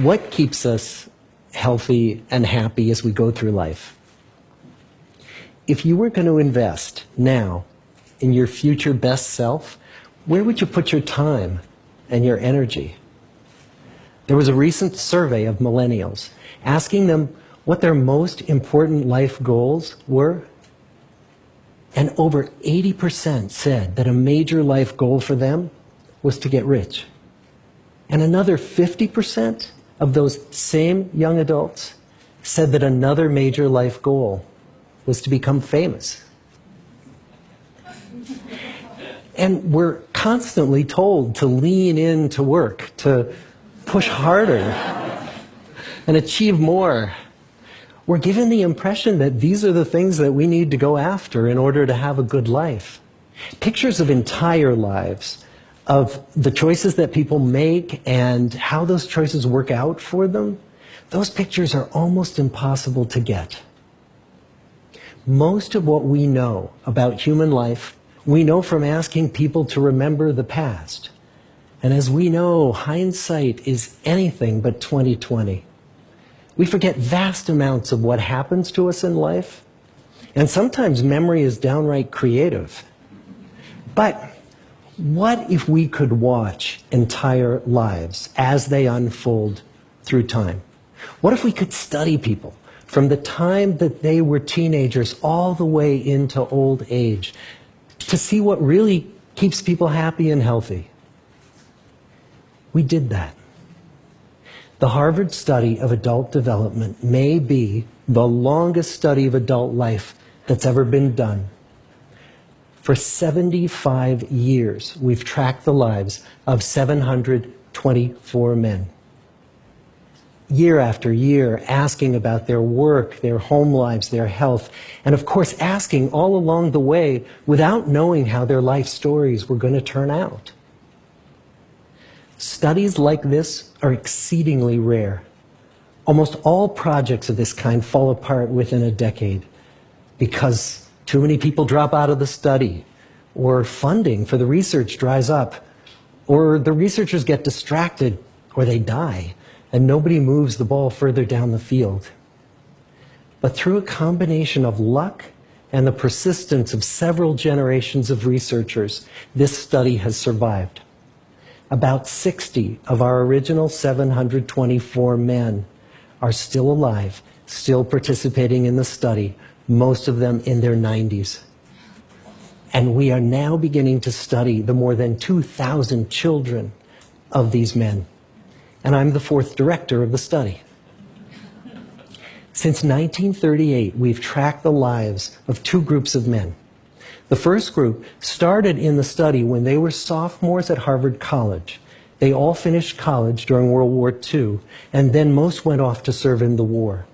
What keeps us healthy and happy as we go through life? If you were going to invest now in your future best self, where would you put your time and your energy? There was a recent survey of millennials asking them what their most important life goals were. And over 80% said that a major life goal for them was to get rich. And another 50% of those same young adults said that another major life goal was to become famous. And we're constantly told to lean into work, to push harder and achieve more. We're given the impression that these are the things that we need to go after in order to have a good life. Pictures of entire lives, of the choices that people make and how those choices work out for them, those pictures are almost impossible to get. Most of what we know about human life, we know from asking people to remember the past. And as we know, hindsight is anything but 20/20. We forget vast amounts of what happens to us in life, and sometimes memory is downright creative. But what if we could watch entire lives as they unfold through time? What if we could study people from the time that they were teenagers all the way into old age to see what really keeps people happy and healthy? We did that. The Harvard study of adult development may be the longest study of adult life that's ever been done. For 75 years, we've tracked the lives of 724 men. Year after year, asking about their work, their home lives, their health, and of course asking all along the way without knowing how their life stories were going to turn out. Studies like this are exceedingly rare. Almost all projects of this kind fall apart within a decade because too many people drop out of the study, or funding for the research dries up, or the researchers get distracted, or they die, and nobody moves the ball further down the field. But through a combination of luck and the persistence of several generations of researchers, this study has survived. About 60 of our original 724 men are still alive, still participating in the study, most of them in their 90s. And we are now beginning to study the more than 2,000 children of these men. And I'm the fourth director of the study. Since 1938, we've tracked the lives of two groups of men. The first group started in the study when they were sophomores at Harvard College. They all finished college during World War II, and then most went off to serve in the war.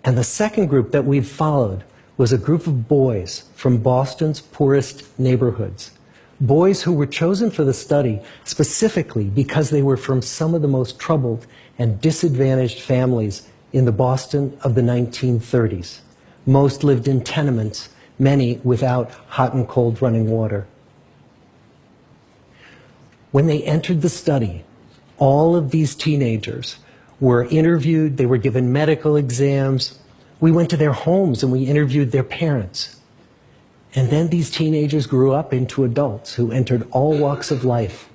And the second group that we've followed was a group of boys from Boston's poorest neighborhoods. Boys who were chosen for the study specifically because they were from some of the most troubled and disadvantaged families in the Boston of the 1930s. Most lived in tenements, many without hot and cold running water. When they entered the study, all of these teenagers were interviewed, they were given medical exams. We went to their homes and we interviewed their parents. And then these teenagers grew up into adults who entered all walks of life.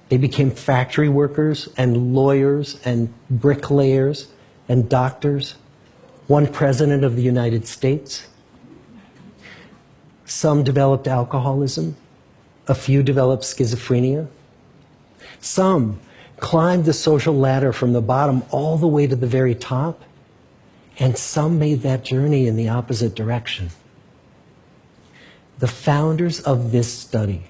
They became factory workers and lawyers and bricklayers and doctors, one president of the United States. Some developed alcoholism, a few developed schizophrenia. Some climbed the social ladder from the bottom all the way to the very top, and some made that journey in the opposite direction. The founders of this study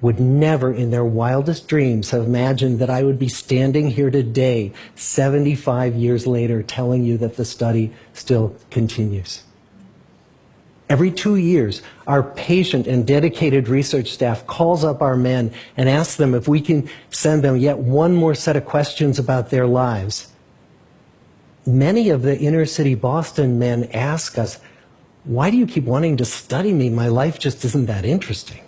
would never in their wildest dreams have imagined that I would be standing here today, 75 years later, telling you that the study still continues. Every 2 years, our patient and dedicated research staff calls up our men and asks them if we can send them yet one more set of questions about their lives. Many of the inner city Boston men ask us, "Why do you keep wanting to study me? My life just isn't that interesting."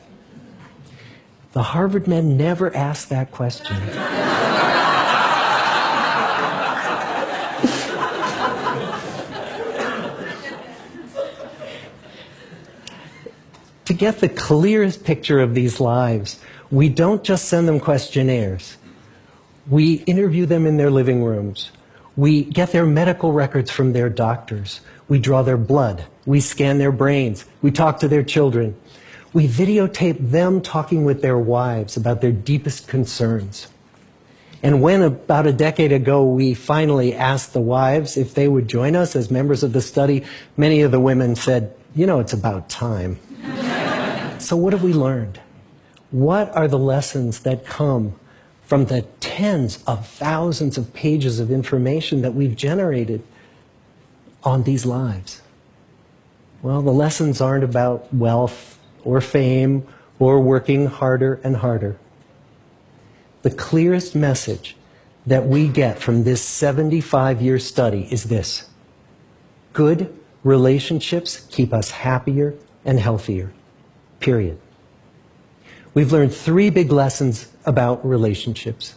The Harvard men never asked that question. get the clearest picture of these lives, we don't just send them questionnaires. We interview them in their living rooms. We get their medical records from their doctors. We draw their blood. We scan their brains. We talk to their children. We videotape them talking with their wives about their deepest concerns. And when about a decade ago we finally asked the wives if they would join us as members of the study, many of the women said, "You know, it's about time." So what have we learned? What are the lessons that come from the tens of thousands of pages of information that we've generated on these lives? Well, the lessons aren't about wealth or fame or working harder and harder. The clearest message that we get from this 75-year study is this: good relationships keep us happier and healthier, period. We've learned 3 big lessons about relationships.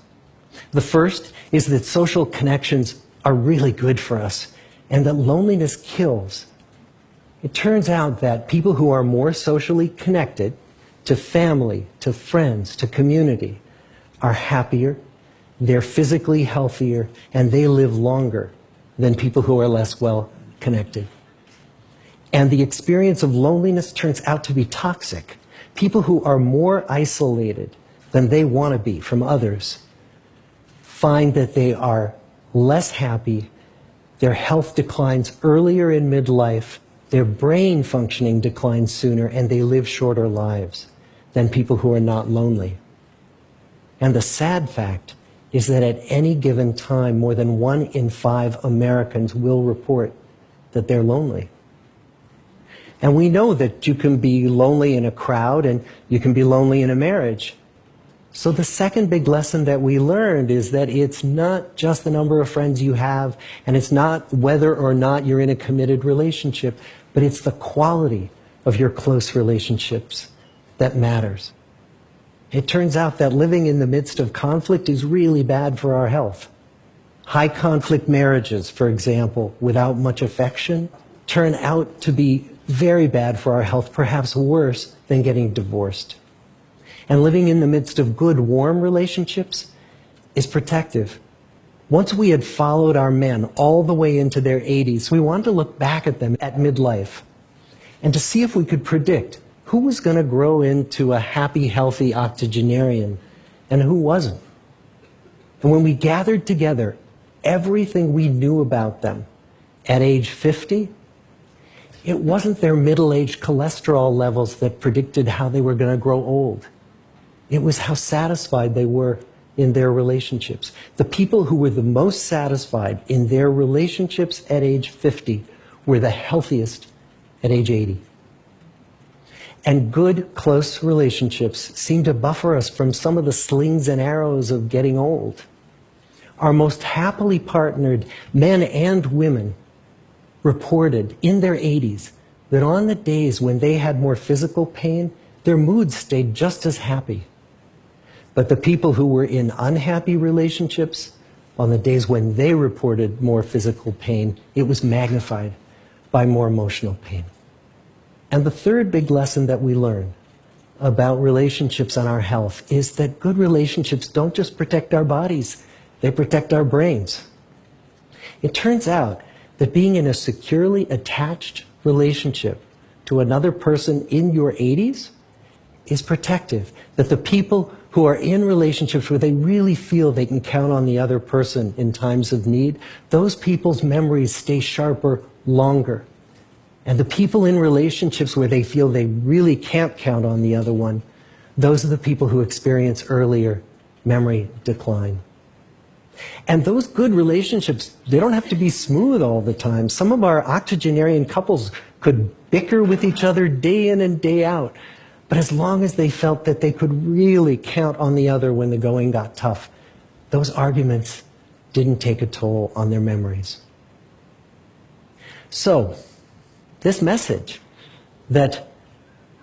The first is that social connections are really good for us and that loneliness kills. It turns out that people who are more socially connected to family, to friends, to community are happier, they're physically healthier, and they live longer than people who are less well connected. And the experience of loneliness turns out to be toxic. People who are more isolated than they want to be from others find that they are less happy, their health declines earlier in midlife, their brain functioning declines sooner, and they live shorter lives than people who are not lonely. And the sad fact is that at any given time, more than 1 in 5 Americans will report that they're lonely. And we know that you can be lonely in a crowd and you can be lonely in a marriage. So the second big lesson that we learned is that it's not just the number of friends you have, and it's not whether or not you're in a committed relationship, but it's the quality of your close relationships that matters. It turns out that living in the midst of conflict is really bad for our health. High conflict marriages, for example, without much affection, turn out to be very bad for our health, perhaps worse than getting divorced. And living in the midst of good, warm relationships is protective. Once we had followed our men all the way into their 80s, we wanted to look back at them at midlife and to see if we could predict who was going to grow into a happy, healthy octogenarian and who wasn't. And when we gathered together everything we knew about them at age 50, it wasn't their middle-aged cholesterol levels that predicted how they were going to grow old. It was how satisfied they were in their relationships. The people who were the most satisfied in their relationships at age 50 were the healthiest at age 80. And good, close relationships seem to buffer us from some of the slings and arrows of getting old. Our most happily partnered men and women reported in their 80s that on the days when they had more physical pain, their moods stayed just as happy. But the people who were in unhappy relationships, on the days when they reported more physical pain, it was magnified by more emotional pain. And the third big lesson that we learn about relationships and our health is that good relationships don't just protect our bodies, they protect our brains. It turns out that being in a securely attached relationship to another person in your 80s is protective. That the people who are in relationships where they really feel they can count on the other person in times of need, those people's memories stay sharper longer. And the people in relationships where they feel they really can't count on the other one, those are the people who experience earlier memory decline. And those good relationships, they don't have to be smooth all the time. Some of our octogenarian couples could bicker with each other day in and day out. But as long as they felt that they could really count on the other when the going got tough, those arguments didn't take a toll on their memories. So, this message that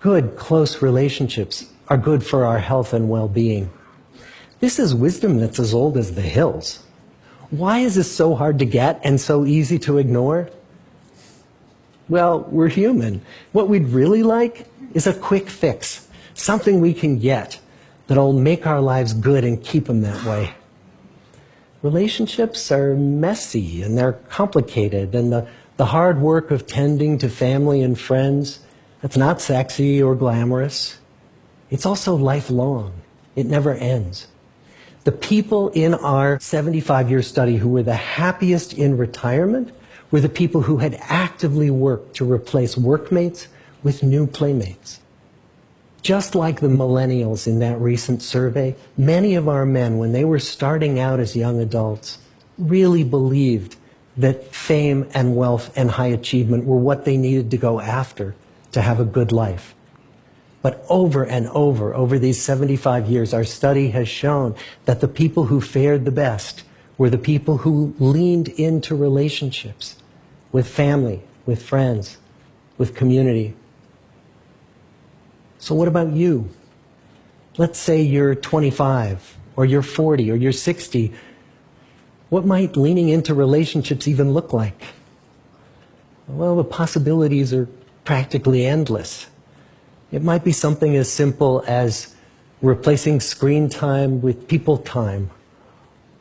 good, close relationships are good for our health and well-being, this is wisdom that's as old as the hills. Why is this so hard to get and so easy to ignore? Well, we're human. What we'd really like is a quick fix, something we can get that'll make our lives good and keep them that way. Relationships are messy and they're complicated, and the hard work of tending to family and friends, that's not sexy or glamorous. It's also lifelong. It never ends. The people in our 75-year study who were the happiest in retirement were the people who had actively worked to replace workmates with new playmates. Just like the millennials in that recent survey, many of our men, when they were starting out as young adults, really believed that fame and wealth and high achievement were what they needed to go after to have a good life. But over and over these 75 years, our study has shown that the people who fared the best were the people who leaned into relationships with family, with friends, with community. So what about you? Let's say you're 25, or you're 40, or you're 60. What might leaning into relationships even look like? Well, the possibilities are practically endless. It might be something as simple as replacing screen time with people time,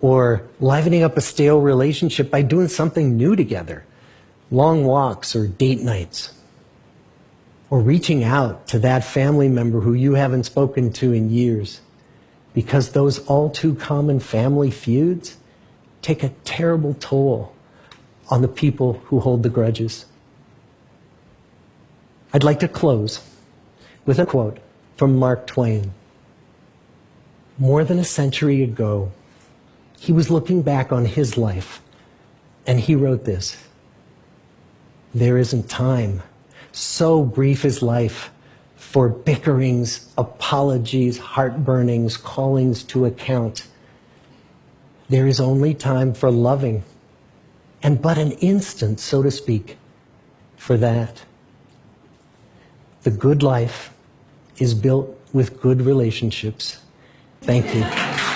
or livening up a stale relationship by doing something new together, long walks or date nights, or reaching out to that family member who you haven't spoken to in years, because those all too common family feuds take a terrible toll on the people who hold the grudges. I'd like to close with a quote from Mark Twain. More than a century ago, he was looking back on his life, and he wrote this: "There isn't time, so brief is life, for bickerings, apologies, heartburnings, callings to account. There is only time for loving, and but an instant, so to speak, for that. The good life is built with good relationships." Thank you.